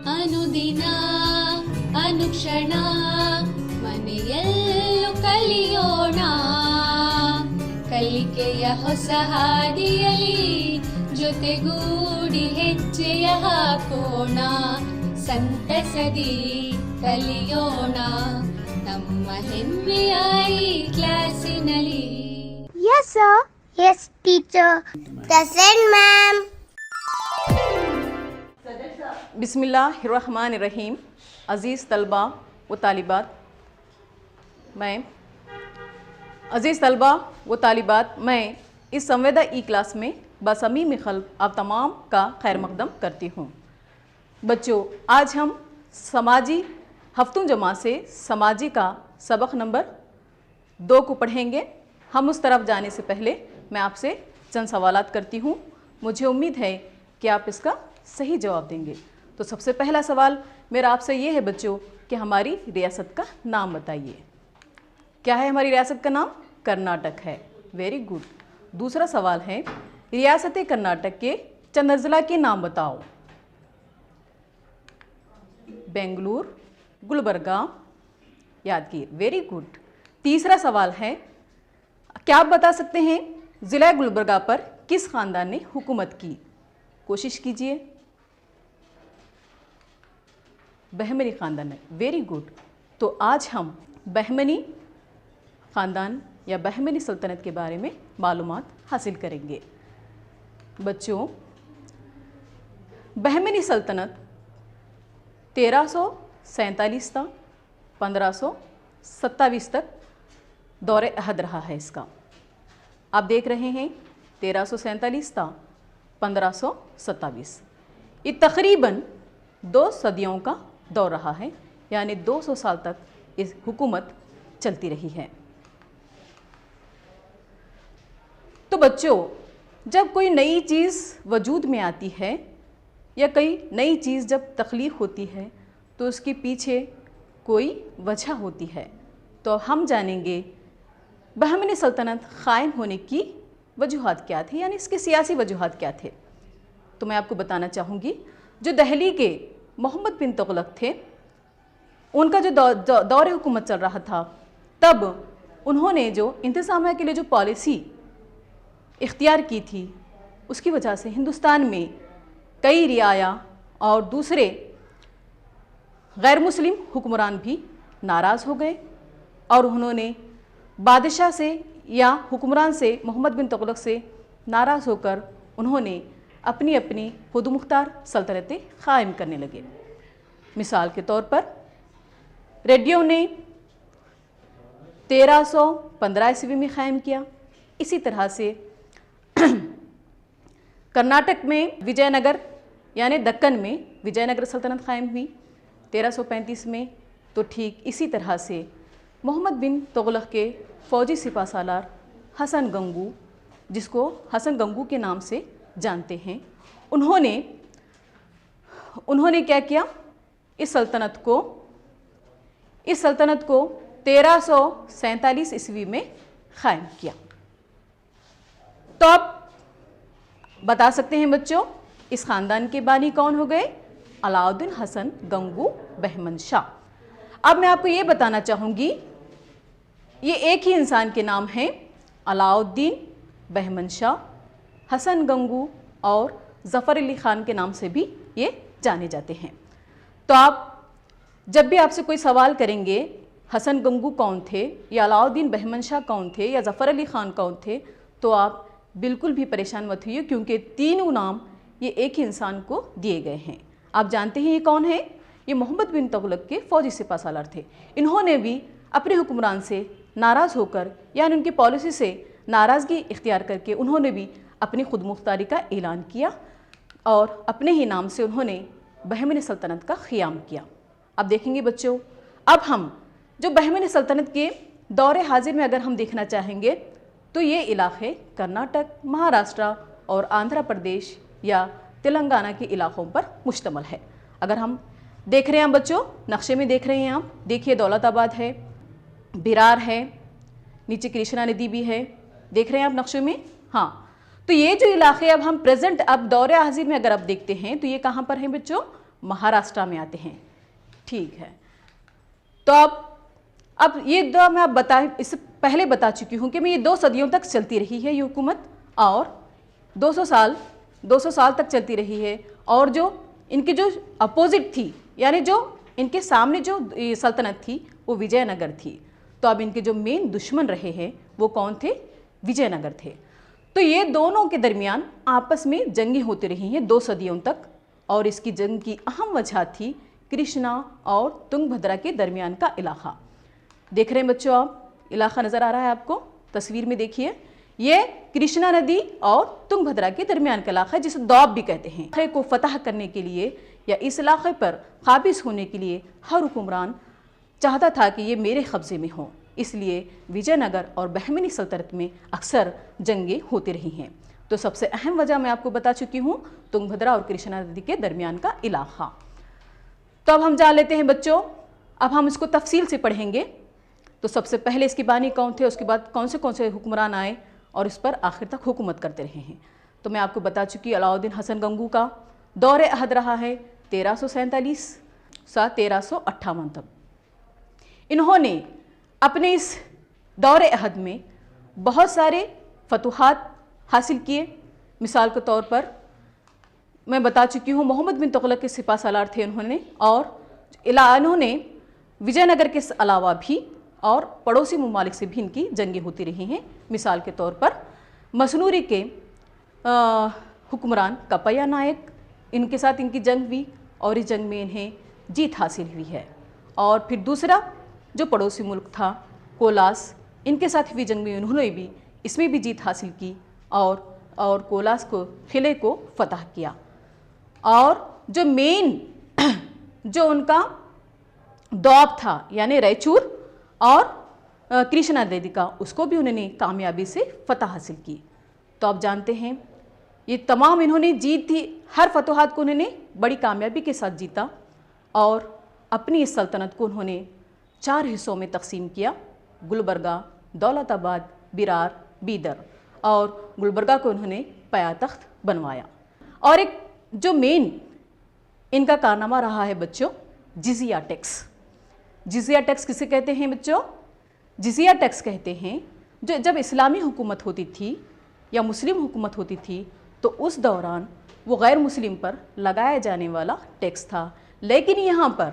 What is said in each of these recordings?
ಅನುದಿನ ಅನುಕ್ಷಣ ಮನೆಯಲ್ಲೂ ಕಲಿಯೋಣ, ಕಲಿಕೆಯ ಹೊಸ ಹಾದಿಯಲಿ ಜೊತೆಗೂಡಿ ಹೆಜ್ಜೆಯ ಹಾಕೋಣ, ಸಂತಸದಿ ಕಲಿಯೋಣ ನಮ್ಮ ಹೆಮ್ಮೆಯ ಈ ಕ್ಲಾಸಿನಲ್ಲಿ. Yes, sir. Yes, teacher. Present, ma'am. बिस्मिल्लाहिर्रहमानिर्रहीम। अज़ीज़ तलबा व तालिबात, मैं इस संवेदा ई क्लास में बसमीम ख़ल्क़ आप तमाम का खैर मक़दम करती हूँ। बच्चों, आज हम समाजी हफ्तों जमा से समाजी का सबक नंबर 2 को पढ़ेंगे। हम उस तरफ जाने से पहले मैं आपसे चंद सवालात करती हूँ। मुझे उम्मीद है कि आप इसका सही जवाब देंगे। तो सबसे पहला सवाल मेरा आपसे ये है बच्चों कि हमारी रियासत का नाम बताइए। क्या है हमारी रियासत का नाम? कर्नाटक है। Very good. दूसरा सवाल है, रियासत कर्नाटक के चंद अज़ला के नाम बताओ। बेंगलुरु, गुलबर्गा, यादगीर। Very good. तीसरा सवाल है, क्या आप बता सकते हैं ज़िला गुलबर्गा पर किस ख़ानदान ने हुकूमत की? कोशिश कीजिए। बहमनी ख़ानदान है। Very good. तो आज हम बहमनी ख़ानदान या बहमनी सल्तनत के बारे में मालूमात हासिल करेंगे। बच्चों, बहमनी सल्तनत 1347 तक 1527 तक दौरे अहद रहा है इसका। आप देख रहे हैं 1347 था 1527। ये तकरीबन 2 सदियों का दौर रहा है, यानी 200 साल तक इस हुकूमत चलती रही है। तो बच्चों, जब कोई नई चीज़ वजूद में आती है या कोई नई चीज़ जब तख्लीक होती है तो उसके पीछे कोई वजह होती है। तो हम जानेंगे बहमनी सल्तनत क़ायम होने की वजूहात क्या थे, यानी इसके सियासी वजूहात क्या थे। तो मैं आपको बताना चाहूँगी, जो दहली के मोहम्मद बिन तुग़लक़ थे, उनका जो दौर हुकूमत चल रहा था, तब उन्होंने जो इंतज़ामिया के लिए जो पॉलिसी इख्तियार की थी, उसकी वजह से हिंदुस्तान में कई रियाया और दूसरे गैर मुस्लिम हुक्मरान भी नाराज़ हो गए और उन्होंने बादशाह से या हुक्मरान से मोहम्मद बिन तुग़लक़ से नाराज़ होकर उन्होंने अपनी अपनी खुद मुख्तार सल्तनतें क़ायम करने लगे। मिसाल के तौर पर रेड्डियों ने 1315 ईस्वी में क़ायम किया। इसी तरह से कर्नाटक में विजयनगर यानी दक्कन में विजयनगर सल्तनत क़ायम हुई 1335 में। तो ठीक इसी तरह से मोहम्मद बिन तुग़लक़ के फ़ौजी सिपा सालार हसन गंगू, जिसको हसन गंगू के नाम से जानते हैं, उन्होंने क्या किया, इस सल्तनत को 1347 ईस्वी में क़ायम किया। तो आप बता सकते हैं बच्चों, इस ख़ानदान के बानी कौन हो गए? अलाउद्दीन हसन गंगू बहमन शाह। अब मैं आपको ये बताना चाहूँगी, ये एक ही इंसान के नाम हैं, अलाउद्दीन बहमन शाह, हसन गंगू और ज़फ़र अली ख़ान के नाम से भी ये जाने जाते हैं। तो आप जब भी आपसे कोई सवाल करेंगे हसन गंगू कौन थे या अलाउद्दीन बहमन शाह कौन थे या ज़फ़र अली ख़ान कौन थे, तो आप बिल्कुल भी परेशान मत होइए, क्योंकि तीनों नाम ये एक ही इंसान को दिए गए हैं। आप जानते हैं ये कौन है? ये मोहम्मद बिन तुग़लक़ के फ़ौजी सिपा सालार थे। इन्होंने भी अपने हुक्मरान से नाराज़ होकर, यानी उनकी पॉलिसी से नाराज़गी इख्तियार करके, उन्होंने भी अपनी खुद मुख्तारी का ऐलान किया और अपने ही नाम से उन्होंने बहमनी सल्तनत का क़याम किया। अब देखेंगे बच्चों, अब हम जो बहमनी सल्तनत के दौरे हाजिर में अगर हम देखना चाहेंगे तो ये इलाक़े कर्नाटक, महाराष्ट्र और आंध्र प्रदेश या तेलंगाना के इलाक़ों पर मुश्तमल है। अगर हम देख रहे हैं बच्चों, नक्शे में देख रहे हैं आप, देखिए दौलताबाद है, बिरार है, नीचे कृष्णा नदी भी है, देख रहे हैं आप नक्शे में। हाँ, तो ये जो इलाके अब हम प्रेजेंट अब दौरे हाजिर में अगर आप देखते हैं तो ये कहाँ पर हैं बच्चों? महाराष्ट्र में आते हैं। ठीक है, तो अब ये दो मैं आप इससे पहले बता चुकी हूँ कि मैं ये 2 सदियों तक चलती रही है ये हुकूमत, और 200 साल तक चलती रही है। और जो इनकी जो अपोजिट थी, यानी जो इनके सामने जो सल्तनत थी वो विजयनगर थी। तो अब इनके जो मेन दुश्मन रहे हैं वो कौन थे? विजयनगर थे। तो ये दोनों के दरमियान आपस में जंगें होती रही हैं 2 सदियों तक, और इसकी जंग की अहम वजह थी कृष्णा और तुंगभद्रा के दरमियान का इलाका। देख रहे हैं बच्चों, आप इलाका नज़र आ रहा है आपको, तस्वीर में देखिए, ये कृष्णा नदी और तुंगभद्रा के दरमियान का इलाका है, जिसे दौब भी कहते हैं। इलाके को फतह करने के लिए या इस इलाके पर काबिज होने के लिए हर हुक्मरान चाहता था कि ये मेरे कब्ज़े में हो, इसलिए विजयनगर और बहमनी सल्तनत में अक्सर जंगें होती रही हैं। तो सबसे अहम वजह मैं आपको बता चुकी हूँ, तुंगभद्रा और कृष्णा नदी के दरमियान का इलाका। तो अब हम जान लेते हैं बच्चों, अब हम इसको तफसील से पढ़ेंगे। तो सबसे पहले इसके बानी कौन थे, उसके बाद कौन से हुक्मरान आए और इस पर आखिर तक हुकूमत करते रहे हैं। तो मैं आपको बता चुकी, अलाउद्दीन हसन गंगू का दौर अहद रहा है 1347 से 1358 तक। इन्होंने अपने इस दौर अहद में बहुत सारे फतूहात हासिल किए। मिसाल के तौर पर मैं बता चुकी हूँ, मोहम्मद बिन तुगलक के सिपा सालार थे उन्होंने, और इन्होंने विजयनगर के अलावा भी और पड़ोसी ममालिक से भी इनकी जंगें होती रही हैं। मिसाल के तौर पर मसनूरी के हुक्मरान कपैया नायक, इनके साथ इनकी जंग हुई और इस जंग में इन्हें जीत हासिल हुई है। और फिर दूसरा जो पड़ोसी मुल्क था कोलास, इनके साथ हुई जंग में उन्होंने भी इसमें भी जीत हासिल की और कोलास को किले को फतह किया। और जो मेन जो उनका दौब था, यानी रायचूर और कृष्णा नदी का, उसको भी उन्होंने कामयाबी से फतह हासिल की। तो आप जानते हैं ये तमाम इन्होंने जीत थी, हर फतूहात को उन्होंने बड़ी कामयाबी के साथ जीता, और अपनी इस सल्तनत को उन्होंने 4 हिस्सों में तकसीम किया, गुलबर्गा, दौलताबाद, बिरार, बीदर, और गुलबर्गा को उन्होंने पयातख्त बनवाया। और एक जो मेन इनका कारनामा रहा है बच्चों, जिजिया टैक्स। जिजिया टैक्स किसे कहते हैं बच्चों? जिजिया टैक्स कहते हैं जो जब इस्लामी हुकूमत होती थी या मुस्लिम हुकूमत होती थी तो उस दौरान वो गैर मुस्लिम पर लगाया जाने वाला टैक्स था। लेकिन यहाँ पर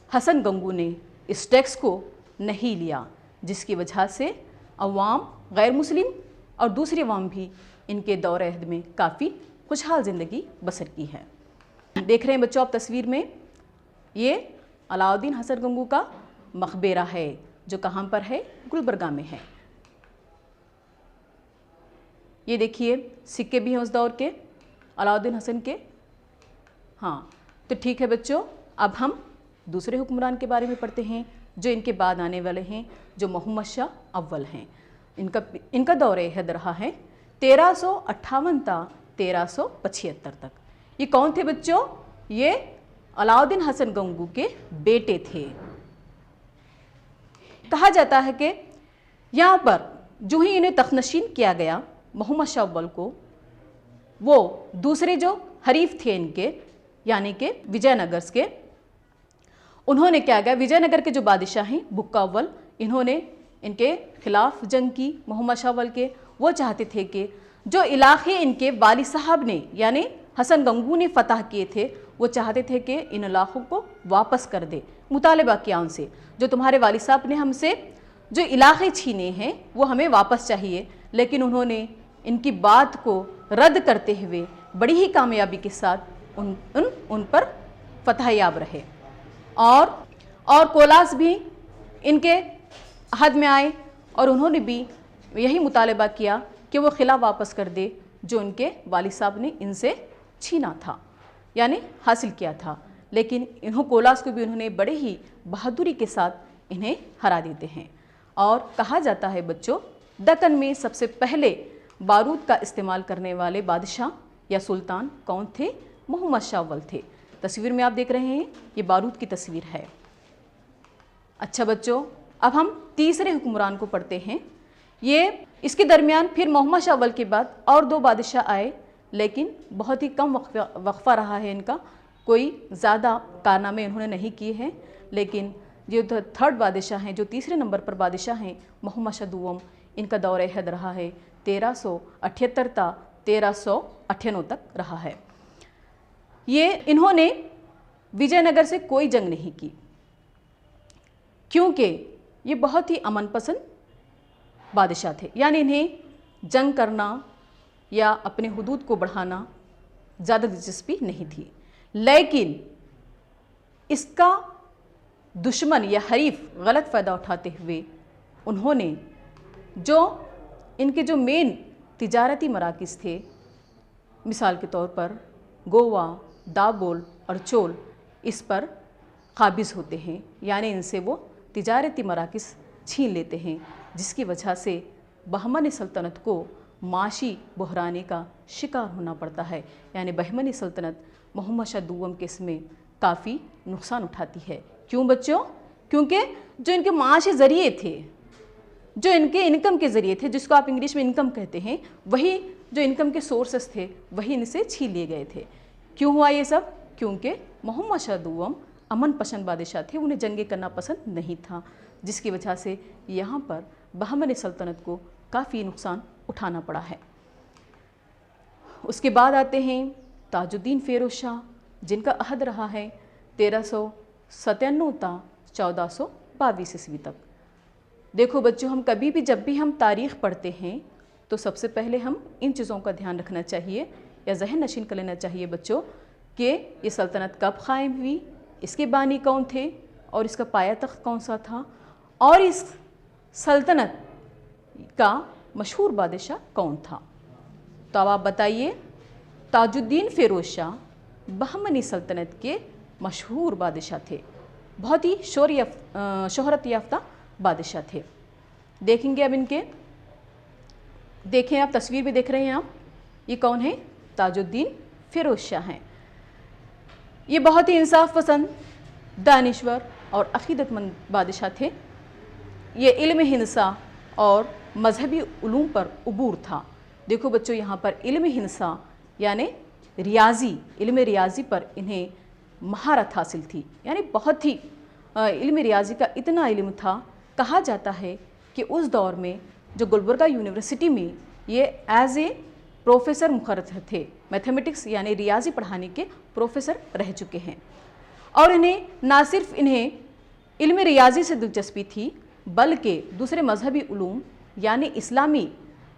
हसन गंगू ने इस टैक्स को नहीं लिया, जिसकी वजह से अवाम, गैर मुस्लिम और दूसरी अवाम भी इनके दौर अहद में काफ़ी खुशहाल ज़िंदगी बसर की है। देख रहे हैं बच्चों आप तस्वीर में, ये अलाउद्दीन हसन गंगू का मकबरा है जो कहाँ पर है? गुलबर्गा में है। ये देखिए सिक्के भी हैं उस दौर के, अलाउद्दीन हसन के। हाँ, तो ठीक है बच्चों, अब हम दूसरे हुक्मरान के बारे में पढ़ते हैं जो इनके बाद आने वाले हैं, जो मोहम्मद शाह अव्वल हैं। इनका दौर अहद रहा है 1358 से 1375 तक। ये कौन थे बच्चों? ये अलाउद्दीन हसन गंगू के बेटे थे। कहा जाता है कि यहाँ पर जो ही इन्हें तख्तनशीन किया गया मोहम्मद शाह अव्वल को, वो दूसरे जो हरीफ थे इनके, यानी कि विजयनगर के, उन्होंने क्या किया, विजयनगर के जो बादशाह हैं बुक्का अव्वल, इन्होंने इनके खिलाफ जंग की मोहम्मद शाह अव्वल के। वो चाहते थे कि जो इलाके इनके वाली साहब ने यानी हसन गंगू ने फतह किए थे, वो चाहते थे कि इन इलाकों को वापस कर दे। मुतालबा किया उनसे, जो तुम्हारे वाली साहब ने हमसे जो इलाके छीने हैं वो हमें वापस चाहिए। लेकिन उन्होंने इनकी बात को रद्द करते हुए बड़ी ही कामयाबी के साथ उन पर फतह याब रहे। और कोलास भी इनके हद में आए और उन्होंने भी यही मुतालबा किया कि वो किला वापस कर दे जो उनके वालिद साहब ने इनसे छीना था, यानी हासिल किया था। लेकिन कोलास को भी उन्होंने बड़े ही बहादुरी के साथ इन्हें हरा देते हैं। और कहा जाता है बच्चों, दक्कन में सबसे पहले बारूद का इस्तेमाल करने वाले बादशाह या सुल्तान कौन थे? मोहम्मद शाह अव्वल थे। तस्वीर में आप देख रहे हैं ये बारूद की तस्वीर है। अच्छा बच्चों, अब हम तीसरे हुक्मरान को पढ़ते हैं। ये इसके दरमियान फिर मोहम्मद शाह अव्वल के बाद और 2 बादशाह आए, लेकिन बहुत ही कम वक्फा रहा है इनका। کوئی زیادہ کارنامے انہوں نے نہیں کیے ہیں، لیکن جو تھرڈ بادشاہ ہیں، جو تیسرے نمبر پر بادشاہ ہیں، محمد شاہ دوم، ان کا دور عہد رہا ہے 1378 تا 1398 تک رہا ہے۔ انہوں نے وجے نگر سے کوئی جنگ نہیں کی، کیونکہ یہ بہت ہی امن پسند بادشاہ تھے، یعنی انہیں جنگ کرنا یا اپنے حدود کو بڑھانا زیادہ دلچسپی نہیں تھی۔ لیکن اس کا دشمن یا حریف غلط فائدہ اٹھاتے ہوئے انہوں نے ان کے جو مین تجارتی مراکز تھے، مثال کے طور پر گوا، دابول اور چول، اس پر قابض ہوتے ہیں، یعنی ان سے وہ تجارتی مراکز چھین لیتے ہیں، جس کی وجہ سے بہمنی سلطنت کو معاشی بحرانے کا شکار ہونا پڑتا ہے، یعنی بہمنی سلطنت محمد شاہ دوم کے اس میں کافی نقصان اٹھاتی ہے۔ کیوں بچوں؟ کیونکہ جو ان کے معاشی ذریعے تھے، جو ان کے انکم کے ذریعے تھے، جس کو آپ انگلش میں انکم کہتے ہیں، وہی جو انکم کے سورسز تھے وہی ان سے چھین لیے گئے تھے۔ کیوں ہوا یہ سب؟ کیونکہ محمد شاہ دوم امن پسند بادشاہ تھے، انہیں جنگیں کرنا پسند نہیں تھا، جس کی وجہ سے یہاں پر بہمنی سلطنت کو کافی نقصان اٹھانا پڑا ہے۔ اس کے بعد آتے ہیں تاج الدین فیروز شاہ، جن کا عہد رہا ہے 1397 تا 1422 عیسوی تک۔ دیکھو بچوں، ہم کبھی بھی جب بھی ہم تاریخ پڑھتے ہیں تو سب سے پہلے ہم ان چیزوں کا دھیان رکھنا چاہیے یا ذہن نشین کر لینا چاہیے بچوں کہ یہ سلطنت کب قائم ہوئی، اس کے بانی کون تھے اور اس کا پایہ تخت کون سا تھا، اور اس سلطنت کا مشہور بادشاہ کون تھا۔ تو اب آپ بتائیے، تاج الدین فیروز شاہ بہمنی سلطنت کے مشہور بادشاہ تھے، بہت ہی شہرت یافتہ بادشاہ تھے۔ دیکھیں گے اب ان کے، دیکھیں آپ تصویر بھی دیکھ رہے ہیں آپ، یہ کون ہے؟ تاج الدین فیروز شاہ ہیں۔ یہ بہت ہی انصاف پسند، دانشور اور عقیدت مند بادشاہ تھے۔ یہ علم ہندسہ اور مذہبی علوم پر عبور تھا۔ دیکھو بچوں، یہاں پر علم ہندسہ یعنی ریاضی، علم ریاضی پر انہیں مہارت حاصل تھی، یعنی بہت ہی علم ریاضی کا اتنا علم تھا، کہا جاتا ہے کہ اس دور میں جو گلبرگہ یونیورسٹی میں یہ ایز اے پروفیسر مقرر تھے، میتھمیٹکس یعنی ریاضی پڑھانے کے پروفیسر رہ چکے ہیں۔ اور نہ صرف انہیں علم ریاضی سے دلچسپی تھی، بلکہ دوسرے مذہبی علوم یعنی اسلامی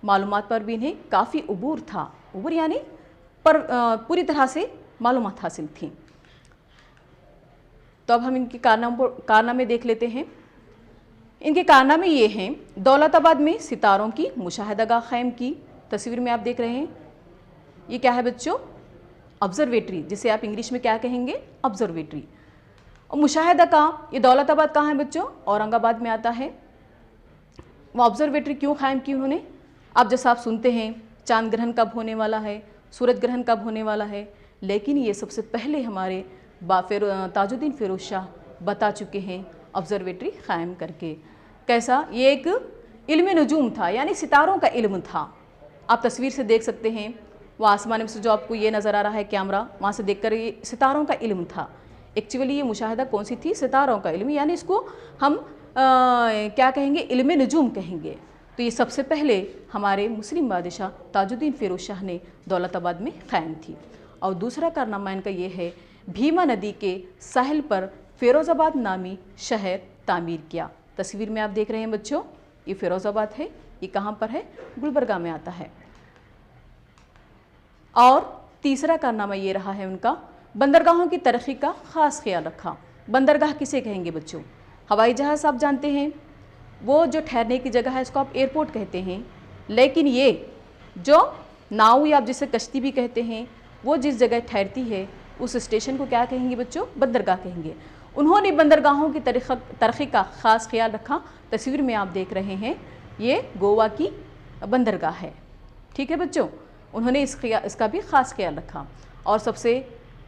معلومات پر بھی انہیں کافی عبور تھا، عبور یعنی پوری طرح سے معلومات حاصل تھیں۔ تو اب ہم ان کے کارنامے دیکھ لیتے ہیں۔ ان کے کارنامے یہ ہیں، دولت آباد میں ستاروں کی مشاہدہ گاہ قائم کی۔ تصویر میں آپ دیکھ رہے ہیں، یہ کیا ہے بچوں؟ آبزرویٹری، جسے آپ انگلش میں کیا کہیں گے؟ آبزرویٹری۔ اور مشاہدہ گاہ، یہ دولت آباد کہاں ہے بچوں؟ اورنگ آباد میں آتا ہے۔ وہ آبزرویٹری کیوں قائم کی انہوں نے؟ اب جیسا آپ سنتے ہیں چاند گرہن کب ہونے والا ہے، سورج گرہن کب ہونے والا ہے، لیکن یہ سب سے پہلے ہمارے تاج الدین فیروز شاہ بتا چکے ہیں آبزرویٹری قائم کر کے۔ کیسا؟ یہ ایک علم نجوم تھا، یعنی ستاروں کا علم تھا۔ آپ تصویر سے دیکھ سکتے ہیں، وہ آسمان میں سے جو آپ کو یہ نظر آ رہا ہے کیمرہ، وہاں سے دیکھ کر یہ ستاروں کا علم تھا۔ ایکچولی یہ مشاہدہ کون سی تھی؟ ستاروں کا علم، یعنی اس کو ہم کیا کہیں گے؟ علم نجوم کہیں گے۔ تو یہ سب سے پہلے ہمارے مسلم بادشاہ تاج الدین فیروز شاہ نے دولت آباد میں قائم تھی۔ اور دوسرا کارنامہ ان کا یہ ہے، بھیما ندی کے ساحل پر فیروز آباد نامی شہر تعمیر کیا۔ تصویر میں آپ دیکھ رہے ہیں بچوں، یہ فیروز آباد ہے، یہ کہاں پر ہے؟ گلبرگہ میں آتا ہے۔ اور تیسرا کارنامہ یہ رہا ہے ان کا، بندرگاہوں کی ترقی کا خاص خیال رکھا۔ بندرگاہ کسے کہیں گے بچوں؟ ہوائی جہاز آپ جانتے ہیں، وہ جو ٹھہرنے کی جگہ ہے اس کو آپ ایئرپورٹ کہتے ہیں، لیکن یہ جو ناؤ یا آپ جسے کشتی بھی کہتے ہیں، وہ جس جگہ ٹھہرتی ہے اس اسٹیشن کو کیا کہیں گے بچوں؟ بندرگاہ کہیں گے۔ انہوں نے بندرگاہوں کی ترقی کا خاص خیال رکھا۔ تصویر میں آپ دیکھ رہے ہیں، یہ گوا کی بندرگاہ ہے، ٹھیک ہے بچوں؟ انہوں نے اس کا بھی خاص خیال رکھا۔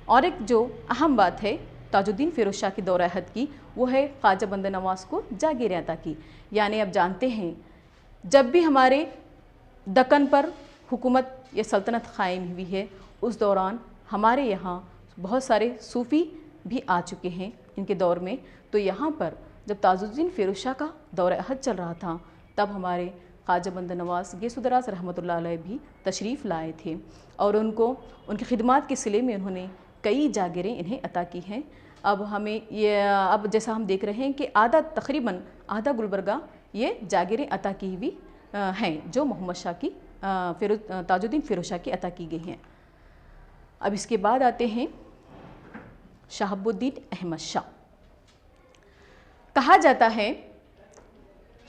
اور ایک جو اہم بات ہے تاج الدین فیروز شاہ کی دور عہد کی، وہ ہے خواجہ بندہ نواز کو جاگیر عطا کی۔ یعنی اب جانتے ہیں، جب بھی ہمارے دکن پر حکومت یا سلطنت قائم ہوئی ہے، اس دوران ہمارے یہاں بہت سارے صوفی بھی آ چکے ہیں ان کے دور میں. تو یہاں پر جب تاج الدین فیروز شاہ کا دور عہد چل رہا تھا تب ہمارے خواجہ بند نواز گیسو دراز رحمۃ اللہ علیہ بھی تشریف لائے تھے اور ان کو ان کی خدمات کے صلے میں انہوں نے کئی جاگیریں انہیں عطا کی ہیں. اب جیسا ہم دیکھ رہے ہیں کہ تقریباً آدھا گلبرگہ یہ جاگیریں عطا کی ہوئی ہیں جو محمد شاہ کی تاج الدین فیروز شاہ کی عطا کی گئی ہیں. اب اس کے بعد آتے ہیں شہاب الدین احمد شاہ. کہا جاتا ہے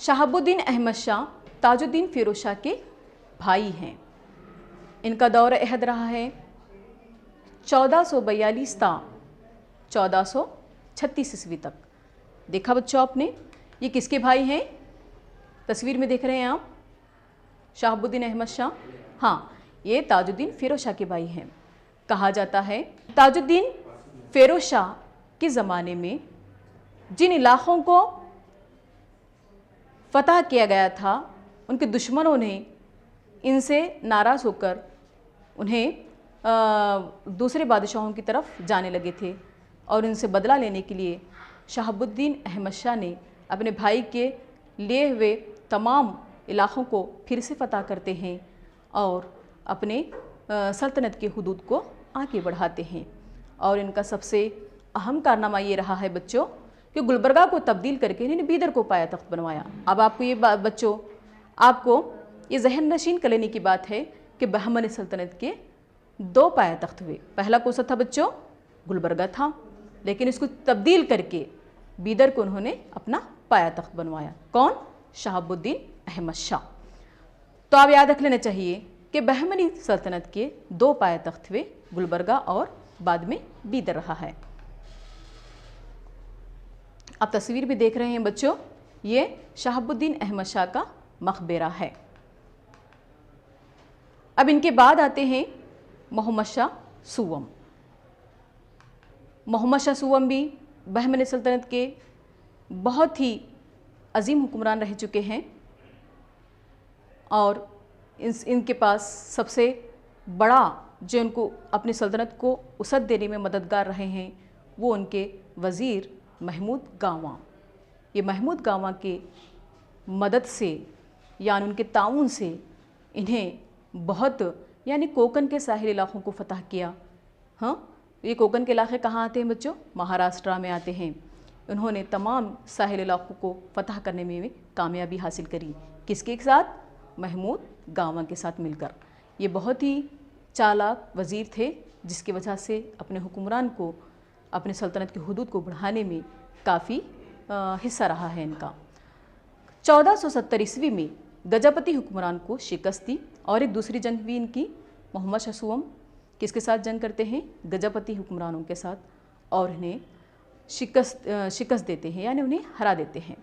شہاب الدین احمد شاہ تاج الدین فیروز شاہ کے بھائی ہیں. ان کا دور عہد رہا ہے 1442 تا 1436 عیسوی تک. دیکھا بچوں آپ نے یہ کس کے بھائی ہیں؟ تصویر میں دیکھ رہے ہیں آپ شہاب الدین احمد شاہ. ہاں یہ تاج الدین فیروز شاہ کے بھائی ہیں. کہا جاتا ہے تاج الدین فیروز شاہ کے زمانے میں جن علاقوں کو فتح کیا گیا تھا ان کے دشمنوں نے ان سے ناراض ہو کر انہیں دوسرے بادشاہوں کی طرف جانے لگے تھے اور ان سے بدلہ لینے کے لیے شہاب الدین احمد شاہ نے اپنے بھائی کے لیے ہوئے تمام علاقوں کو پھر سے فتح کرتے ہیں اور اپنے سلطنت کے حدود کو آگے بڑھاتے ہیں. اور ان کا سب سے اہم کارنامہ یہ رہا ہے بچوں کہ گلبرگہ کو تبدیل کر کے انہوں نے بیدر کو پایا تخت بنوایا. اب آپ کو یہ بچوں آپ کو یہ ذہن نشین کر لینے کی بات ہے کہ بہمن سلطنت کے 2 پایا تخت ہوئے. پہلا کون سا تھا بچوں؟ گلبرگہ تھا، لیکن اس کو تبدیل کر کے بیدر کو انہوں نے اپنا پایا تخت بنوایا. کون؟ شہاب الدین احمد شاہ. تو آپ یاد رکھ لینا چاہیے کہ بہمنی سلطنت کے 2 پایا تخت ہوئے، گلبرگہ اور بعد میں بیدر رہا ہے. آپ تصویر بھی دیکھ رہے ہیں بچوں یہ شہاب الدین احمد شاہ کا مقبرہ ہے. اب ان کے بعد آتے ہیں محمد شاہ سوم. محمد شاہ سوم بھی بہمن سلطنت کے بہت ہی عظیم حکمران رہ چکے ہیں اور ان کے پاس سب سے بڑا جو ان کو اپنی سلطنت کو وسعت دینے میں مددگار رہے ہیں وہ ان کے وزیر محمود گاواں. یہ محمود گاواں کے مدد سے یعنی ان کے تعاون سے انہیں بہت یعنی کوکن کے ساحلی علاقوں کو فتح کیا. ہاں یہ کوکن کے علاقے کہاں آتے ہیں بچوں؟ مہاراشٹرا میں آتے ہیں. انہوں نے تمام ساحلی علاقوں کو فتح کرنے میں کامیابی حاصل کری. کس کے ساتھ؟ محمود گاواں کے ساتھ مل کر. یہ بہت ہی چالاک وزیر تھے جس کی وجہ سے اپنے حکمران کو اپنے سلطنت کی حدود کو بڑھانے میں کافی حصہ رہا ہے ان کا. 1470 عیسوی میں گجاپتی حکمران کو شکست دی اور ایک دوسری جنگ بھی ان کی. محمد شاہ سوم کس کے ساتھ جنگ کرتے ہیں؟ گجاپتی حکمرانوں کے ساتھ اور انہیں شکست دیتے ہیں یعنی انہیں ہرا دیتے ہیں.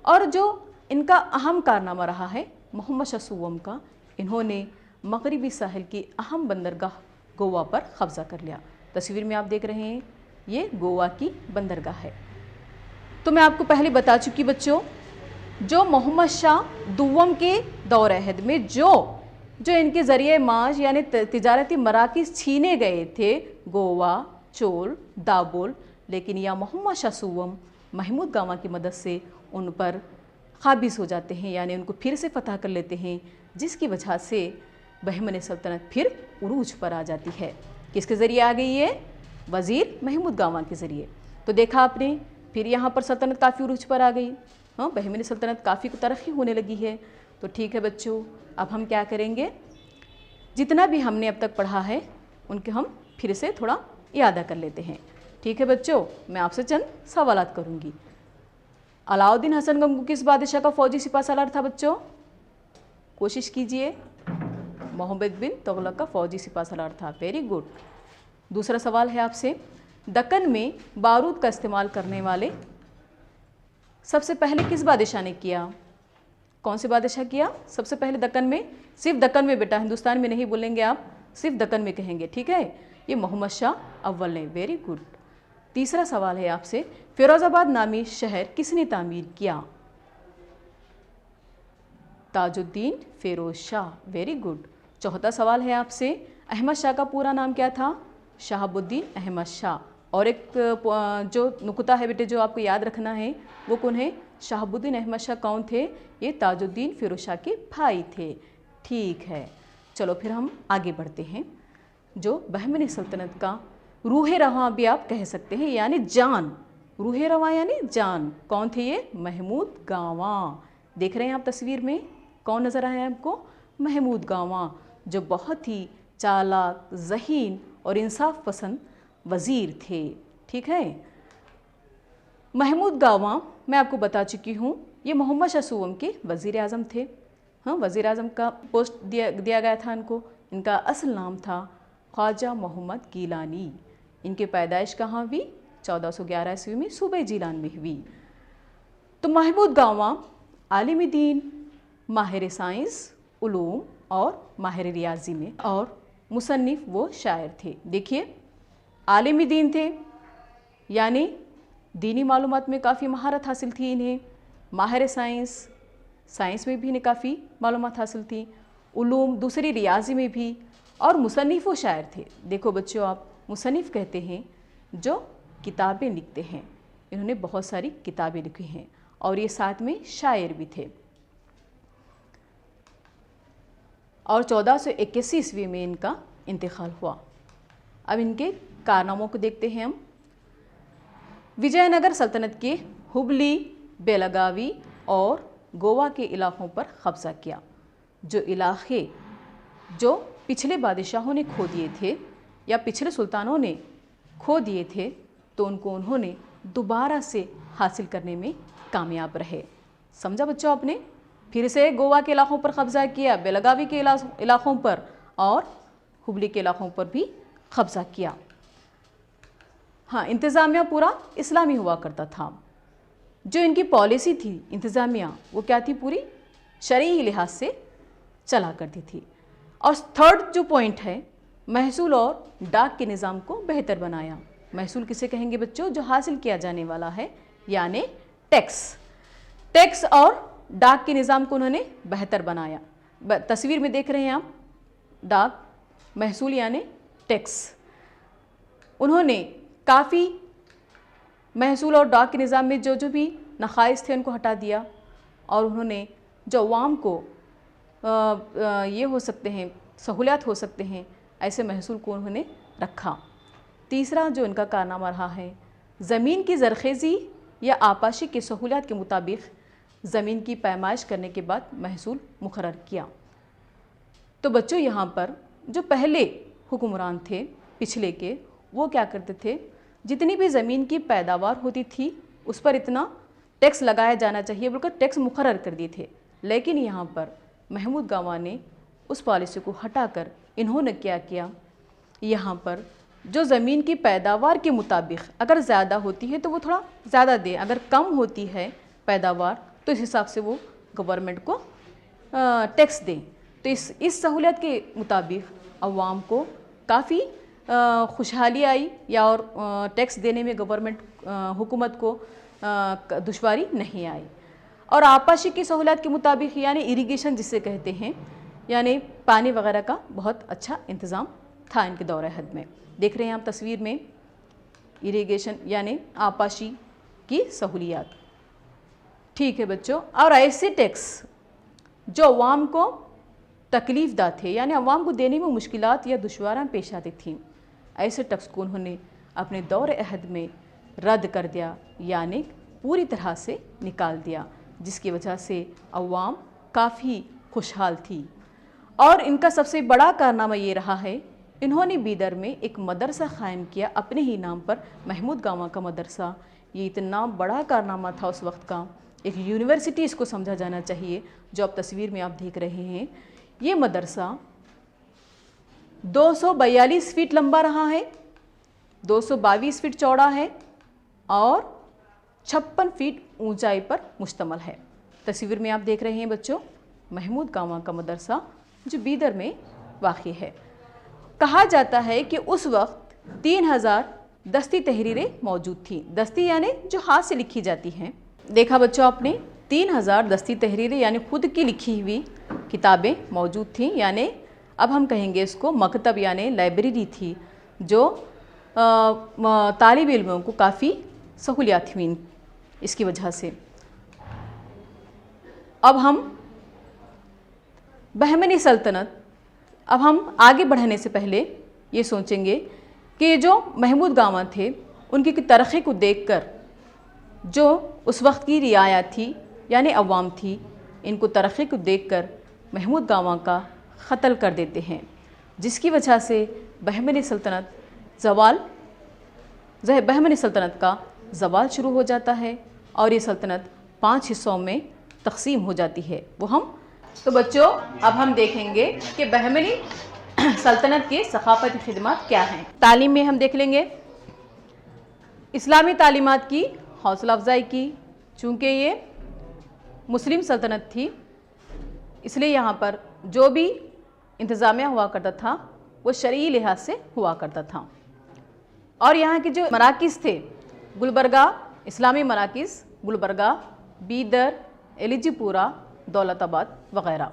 اور جو ان کا اہم کارنامہ رہا ہے محمد شاہ سوم کا، انہوں نے مغربی ساحل کی اہم بندرگاہ گوا پر قبضہ کر لیا. تصویر میں آپ دیکھ رہے ہیں یہ گوا کی بندرگاہ ہے. تو میں آپ کو پہلے بتا چکی بچوں جو محمد شاہ دوم کے دور عہد میں جو ان کے ذریعے معاش یعنی تجارتی مراکز چھینے گئے تھے گوا، چول، دابول، لیکن یا محمد شاہ سوم محمود گاواں کی مدد سے ان پر قابض ہو جاتے ہیں یعنی ان کو پھر سے فتح کر لیتے ہیں جس کی وجہ سے بہمن سلطنت پھر عروج پر آ جاتی ہے. کس کے ذریعے آ گئی ہے؟ وزیر محمود گاواں کے ذریعے. تو دیکھا آپ نے پھر یہاں پر سلطنت کافی عروج پر آ گئی. ہاں بہمن سلطنت کافی ترقی ہونے لگی ہے. تو ٹھیک ہے بچوں اب ہم کیا کریں گے جتنا بھی ہم نے اب تک پڑھا ہے ان کے ہم پھر سے تھوڑا اعادہ کر لیتے ہیں. ٹھیک ہے بچوں میں آپ سے چند سوالات کروں گی. علاؤدین حسن گنگو کس بادشاہ کا فوجی سپہ سالار تھا بچوں؟ کوشش کیجئے. محمد بن تغلق کا فوجی سپہ سالار تھا. Very good. دوسرا سوال ہے آپ سے دکن میں بارود کا استعمال کرنے والے سب سے پہلے کس بادشاہ نے کیا؟ کون سے بادشاہ کیا سب سے پہلے دکن میں؟ صرف دکن میں بیٹا، ہندوستان میں نہیں بولیں گے آپ، صرف دکن میں کہیں گے. ٹھیک ہے یہ محمد شاہ اول نے. Very good. تیسرا سوال ہے آپ سے فیروز آباد نامی شہر کس نے تعمیر کیا؟ تاج الدین فیروز شاہ. Very good. چوتھا سوال ہے آپ سے احمد شاہ کا پورا نام کیا تھا؟ शहाबुद्दीन अहमद शाह। और एक जो नुक्ता है बेटे जो आपको याद रखना है वो कौन है? शहाबुद्दीन अहमद शाह कौन थे? ये ताजुद्दीन फिरोज शाह के भाई थे। ठीक है, चलो फिर हम आगे बढ़ते हैं। जो बहमनी सल्तनत का रूह रवां भी आप कह सकते हैं, यानी जान, रूह रवां यानी जान, कौन थे ये? महमूद गांवा। देख रहे हैं आप तस्वीर में, कौन नज़र आया है आपको? महमूद गांवा, जो बहुत ही चालाक, ज़हीन और इंसाफ पसंद वज़ीर थे। ठीक है, महमूद गांवा मैं आपको बता चुकी हूँ, ये मोहम्मद शाह सूवम के वज़ीर आज़म थे। हाँ, वज़ीर आज़म का पोस्ट दिया गया था इनको। इनका असल नाम था ख्वाजा मोहम्मद गीलानी। इनकी पैदाइश कहाँ हुई? 1411 ईस्वी में सूबे जीलान में हुई। तो महमूद गांवा आलिम दीन, माहिर साइंस, उलूम और माहिर रियाजी में, और मुसन्निफ वो शायर थे। देखिए, आलिम दीन थे, यानी दीनी मालूमात में काफ़ी महारत हासिल थी इन्हें। माहिर साइंस में भी इन्हें काफ़ी मालूमात हासिल थी। उलूम, दूसरी रियाजी में भी। और मुसन्निफ वो शायर थे। देखो बच्चों, आप मुसन्निफ कहते हैं जो किताबें लिखते हैं। इन्होंने बहुत सारी किताबें लिखी हैं और ये साथ में शायर भी थे। और 1481 ईस्वी में इनका इंतकाल हुआ। अब इनके कारनामों को देखते हैं हम। विजयनगर सल्तनत के हुबली, बेलगावी और गोवा के इलाकों पर कब्ज़ा किया। जो इलाके जो पिछले बादशाहों ने खो दिए थे या पिछले सुल्तानों ने खो दिए थे, तो उनको उन्होंने दोबारा से हासिल करने में कामयाब रहे। समझा बच्चों आपने? फिर से गोवा के इलाकों पर कब्ज़ा किया, बेलगावी के इलाकों पर और हुबली के इलाकों पर भी कब्ज़ा किया। हाँ, इंतज़ामिया पूरा इस्लामी हुआ करता था। जो इनकी पॉलिसी थी इंतज़ामिया, वो क्या थी? पूरी शरई लिहाज से चला करती थी। और थर्ड जो पॉइंट है, महसूल और डाक के निज़ाम को बेहतर बनाया। महसूल किसे कहेंगे बच्चों? जो हासिल किया जाने वाला है, यानी टैक्स और डाक के निज़ाम को उन्होंने बेहतर बनाया। तस्वीर में देख रहे हैं आप, डाक, महसूल यानी टैक्स। उन्होंने काफ़ी महसूल और डाक के निज़ाम में जो भी नक़ाइस थे उनको हटा दिया। और उन्होंने जो अवाम को ये हो सकते हैं, सहूलियत हो सकते हैं, ऐसे महसूल को उन्होंने रखा। तीसरा जो इनका कारनामा रहा है, ज़मीन की ज़रख़ेज़ी या आपाशी की सहूलियत के मुताबिक ज़मीन की पैमाइश करने के बाद महसूल मुकर्रर किया। तो बच्चों, यहाँ पर जो पहले हुक्मरान थे पिछले के, वो क्या करते थे? जितनी भी ज़मीन की पैदावार होती थी उस पर इतना टैक्स लगाया जाना चाहिए बोलकर टैक्स मुकर्रर कर दिए थे। लेकिन यहाँ पर महमूद गांवा ने उस पॉलिसी को हटाकर इन्होंने क्या किया? यहाँ पर जो ज़मीन की पैदावार के मुताबिक अगर ज़्यादा होती है तो वो थोड़ा ज़्यादा दे, अगर कम होती है पैदावार तो इस हिसाब से वो गवर्नमेंट को टैक्स दें। तो इस सहूलियत के मुताबिक अवाम को काफ़ी खुशहाली आई, या और टैक्स देने में गवर्नमेंट हुकूमत को दुश्वारी नहीं आई। और आपाशी की सहूलियत के मुताबिक, यानी इरिगेशन जिसे कहते हैं, यानी पानी वगैरह का बहुत अच्छा इंतज़ाम था इनके दौरे हद में। देख रहे हैं आप तस्वीर में, इरिगेशन यानी आपाशी की सहूलियत। ठीक है बच्चों, और ऐसे टैक्स जो अवाम को तकलीफ़ दा थे, यानी अवाम को देने में मुश्किलात या दुश्वारियाँ पेश आती थीं, ऐसे टैक्स को उन्होंने अपने दौरे अहद में रद्द कर दिया, यानी पूरी तरह से निकाल दिया, जिसकी वजह से अवाम काफ़ी खुशहाल थी। और इनका सबसे बड़ा कारनामा ये रहा है, इन्होंने बीदर में एक मदरसा क़ायम किया अपने ही नाम पर, महमूद गांवा का मदरसा। ये इतना बड़ा कारनामा था उस वक्त का, एक यूनिवर्सिटी इसको समझा जाना चाहिए, जो आप तस्वीर में आप देख रहे हैं। ये मदरसा 242 फीट लंबा रहा है, 222 फीट चौड़ा है और 56 फीट ऊंचाई पर मुश्तमल है। तस्वीर में आप देख रहे हैं बच्चों, महमूद गांवा का मदरसा जो बीदर में वाक़ई है। कहा जाता है कि उस वक्त 3000 दस्ती तहरीरें मौजूद थीं। दस्ती यानी जो हाथ से लिखी जाती हैं। देखा बच्चों आपने, 3000 दस्ती तहरीरें यानी खुद की लिखी हुई किताबें मौजूद थीं, यानी अब हम कहेंगे इसको मकतब यानी लाइब्रेरी थी, जो तालिब इल्मों को काफ़ी सहूलियात हुई इसकी वजह से। अब हम बहमनी सल्तनत, अब हम आगे बढ़ने से पहले ये सोचेंगे कि जो महमूद गामा थे उनकी तरक्की को देखकर जो उस वक्त की रियाया थी यानी अवाम थी, इनको तरक्की को देखकर महमूद गामा का क़त्ल कर देते हैं, जिसकी वजह से बहमनी सल्तनत का ज़वाल शुरू हो जाता है और ये सल्तनत 5 हिस्सों में तक़सीम हो जाती है। वो हम तो बच्चों अब हम देखेंगे कि बहमनी सल्तनत के सक़ाफ़ती ख़िदमत क्या हैं। तालीम में हम देख लेंगे इस्लामी तालीमात की हौसला अफजाई की। चूँकि ये मुस्लिम सल्तनत थी इसलिए यहाँ पर जो भी इंतज़ामिया हुआ करता था वो शरई लिहाज से हुआ करता था। और यहाँ के जो मराकिज़ थे, गुलबर्गा, इस्लामी मराकिज़ गुलबर्गा, बीदर, एलिजीपुरा, दौलताबाद वग़ैरह।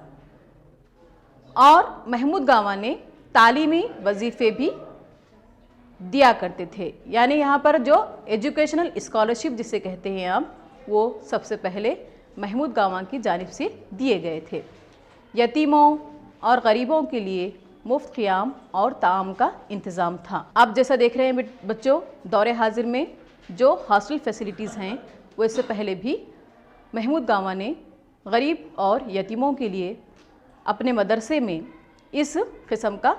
और महमूद गामा ने तालीमी वजीफ़े भी दिया करते थे, यानी यहाँ पर जो एजुकेशनल स्कॉलरशिप जिसे कहते हैं अब, वो सबसे पहले महमूद गामा की जानिब से दिए गए थे। यतीमों और गरीबों के लिए मुफ्त क़ियाम और ताम का इंतज़ाम था। आप जैसा देख रहे हैं बच्चों, दौरे हाजिर में जो हॉस्टल फैसिलिटीज़ हैं वो इससे पहले भी महमूद गामा ने गरीब और यतीमों के लिए अपने मदरसे में इस किस्म का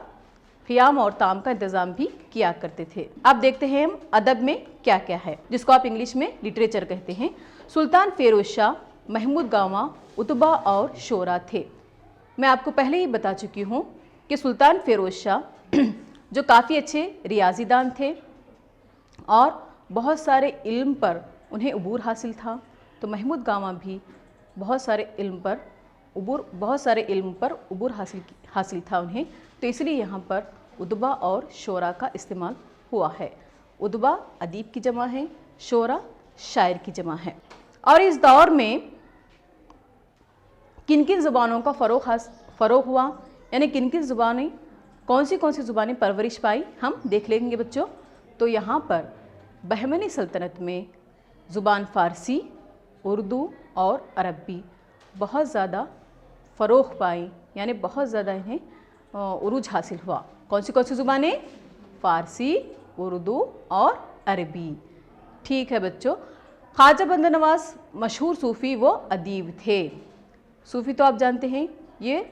क़ियाम और ताम का इंतज़ाम भी किया करते थे। अब देखते हैं हम अदब में क्या क्या है, जिसको आप इंग्लिश में लिटरेचर कहते हैं। सुल्तान फ़िरोज़ शाह, महमूद गामा, उतबा और शोरा थे। मैं आपको पहले ही बता चुकी हूँ कि सुल्तान फ़िरोज़ शाह जो काफ़ी अच्छे रियाज़ीदान थे और बहुत सारे इल्म पर उन्हें अबूर हासिल था, तो महमूद गामा भी बहुत सारे इल्म पर अबूर हासिल था उन्हें, तो इसलिए यहाँ पर उदबा और शोरा का इस्तेमाल हुआ है। उदबा अदीब की जमा है, शोरा शायर की जमा है। और इस दौर में किन किन ज़ुबानों का फ़रोग़ हुआ, यानी किन किन ज़ुबानें, कौन सी ज़ुबानें परवरिश पाई, हम देख लेंगे बच्चों। तो यहाँ पर बहमनी सल्तनत में ज़ुबान फ़ारसी, उर्दू और अरबी बहुत ज़्यादा फ़रोग़ पाई, यानी बहुत ज़्यादा इन्हें उरूज हासिल हुआ। कौन सी ज़ुबानें? फ़ारसी, उर्दू और अरबी। ठीक है बच्चों। ख्वाजा बंदा नवाज़ मशहूर सूफ़ी व अदीब थे। सूफ़ी तो आप जानते हैं ये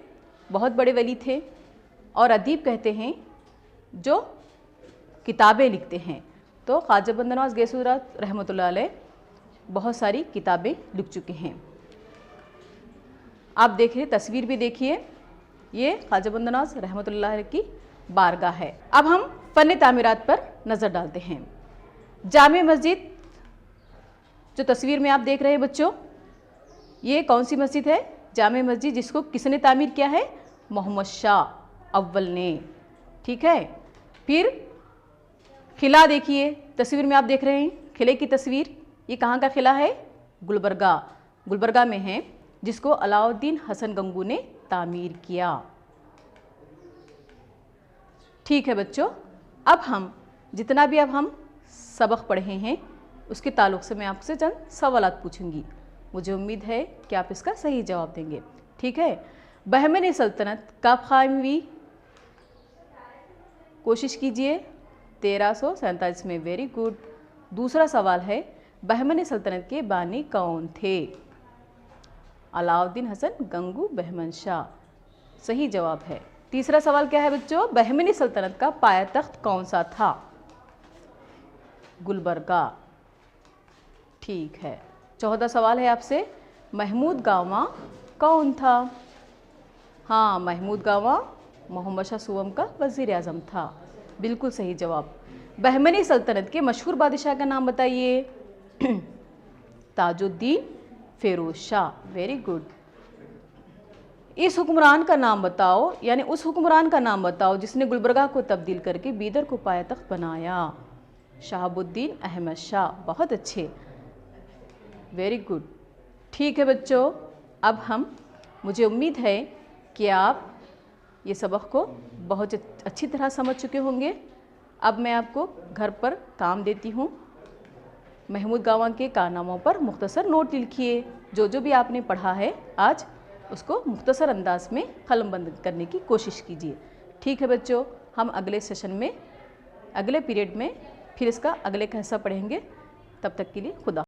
बहुत बड़े वली थे, और अदीब कहते हैं जो किताबें लिखते हैं। तो ख्वाजा बंदा नवाज़ गैसूरात रहमतुल्लाह अलैह बहुत सारी किताबें लिख चुके हैं। आप देखिए, तस्वीर भी देखिए, ये ख्वाजा बंदा नवाज़ रहमतुल्लाह अलैह की बारगाह है। अब हम फ़न तामीरात पर नज़र डालते हैं। जामे मस्जिद जो तस्वीर में आप देख रहे हैं बच्चों, ये कौन सी मस्जिद है? जामे मस्जिद, जिसको किसने तामीर किया है? मोहम्मद शाह अव्वल ने। ठीक है। फिर किला देखिए, तस्वीर में आप देख रहे हैं किले की तस्वीर, ये कहाँ का किला है? गुलबर्गा में है, जिसको अलाउद्दीन हसन गंगू ने तामीर किया। ठीक है बच्चों। अब हम जितना भी हम सबक पढ़े हैं उसके ताल्लुक़ से मैं आपसे चंद सवालात पूछूंगी। मुझे उम्मीद है कि आप इसका सही जवाब देंगे। ठीक है। बहमनी सल्तनत कब कायम हुई? कोशिश कीजिए। 1347 में। Very good. दूसरा सवाल है, बहमनी सल्तनत के बानी कौन थे? अलाउद्दीन हसन गंगू बहमन शाह सही जवाब है। तीसरा सवाल क्या है बच्चों? बहमनी सल्तनत का पायतख्त कौन सा था? गुलबर्गा। ठीक है। चौथा सवाल है आपसे, महमूद गामा कौन था? हाँ, महमूद गामा मोहम्मद शाह सूवम का वज़ीर आज़म था। बिल्कुल सही जवाब। बहमनी सल्तनत के मशहूर बादशाह का नाम बताइए। ताजुद्दीन फ़िरोज़ शाह। Very good. इस हुक्मरान का नाम बताओ, यानी उस हुक्मरान का नाम बताओ जिसने गुलबर्गा को तब्दील करके बीदर को पायतख्त बनाया। शहाबुद्दीन अहमद शाह। बहुत अच्छे। Very good. ठीक है बच्चों। अब मुझे उम्मीद है कि आप ये सबक को बहुत अच्छी तरह समझ चुके होंगे। اب میں آپ کو گھر پر کام دیتی ہوں. محمود گاواں کے کارناموں پر مختصر نوٹ لکھیے. جو بھی آپ نے پڑھا ہے آج اس کو مختصر انداز میں قلم بند کرنے کی کوشش کیجیے. ٹھیک ہے بچوں، ہم اگلے سیشن میں اگلے پیریڈ میں پھر اس کا اگلے کا حصہ پڑھیں گے. تب تک کے لیے خدا.